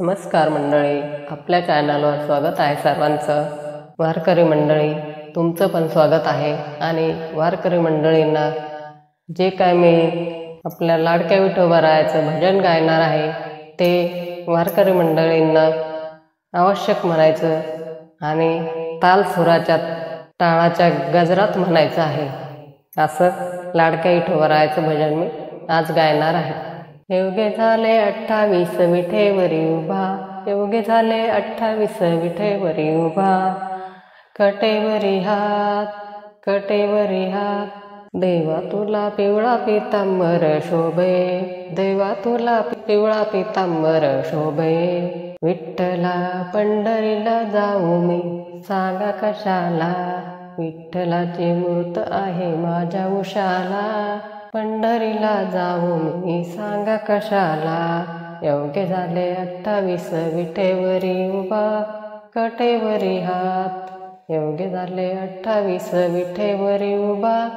नमस्कार मंडळी, आपल्या चॅनलवर स्वागत आहे सर्वांचं. वारकरी मंडळी, तुमचं पण स्वागत आहे. आणि वारकरी मंडळींना जे काय मी आपल्या लाडक्या विठोबरायाचं भजन गायणार आहे ते वारकरी मंडळींना आवश्यक म्हणायचं आणि ताल सुराच्या टाळाच्या गजरात म्हणायचं आहे. असं लाडक्या विठोबरायाचं भजन मी आज गायणार आहे. योगे झाले 28 विठेवरी उभा, योगे झाले 28 विठेवरी उभा. कटेवरी हात, कटेवरी हात, देवा तुला पिवळा पितांबर शोभे, देवा तुला पिवळा पितांबर शोभे. विठ्ठला पंढरीला जाऊ मी, सांगा कशाला, विठ्ठलाची मूर्त आहे माझ्या उशाला. पंढरीला जाऊ मी, सांगा कशाला, योगे झाले 28 विठेवरी उभा. कटेवरी हात, योगे झाले 28 विठेवरी उभा.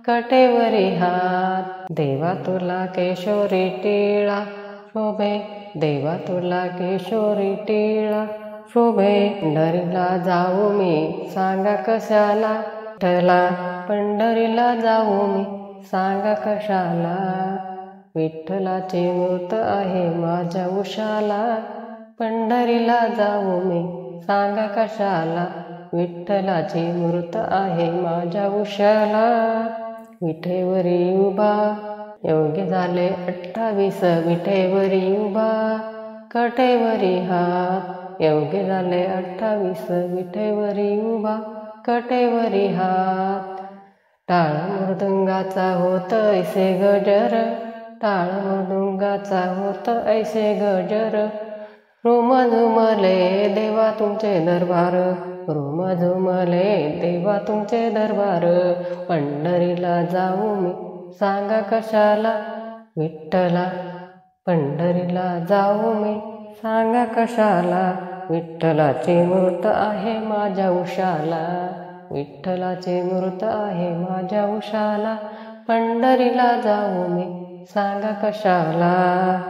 कटेवरी हात, देवा तुला केशोरी टिळा शोभे, देवा तुला केशोरी टिळा शोभे. पंढरीला जाऊ मी, सांगा कशाला, विठ्ठला पंढरीला जाऊ मी, सांगा कशाला. विठ्ठलाची मूर्त आहे माझ्या उशाला. पंढरीला जाऊ मी, सांगा कशाला, विठ्ठलाची मूर्त आहे माझ्या उशाला. विठेवरी उभा, योगे झाले 28 विठेवरी उभा. कटेवरी हात, योगे झाले 28 विठेवरी उभा. कटेवरी हात, टाळ मृदुंगाचा होत ऐसे गजर, टाळ मृदुंगाचा होत ऐसे गजर. रोम झुमले देवा तुमचे दरबार, रोम झुमले देवा तुमचे दरबार. पंढरीला जाऊ मी, सांगा कशाला, विठ्ठला पंढरीला जाऊ मी, सांगा कशाला. विठ्ठलाची मूर्त आहे माझ्या उशाला, विठ्ठलाची मूर्त आहे माझ्या उशाला. पंढरीला जाऊ मी, सांगा कशाला.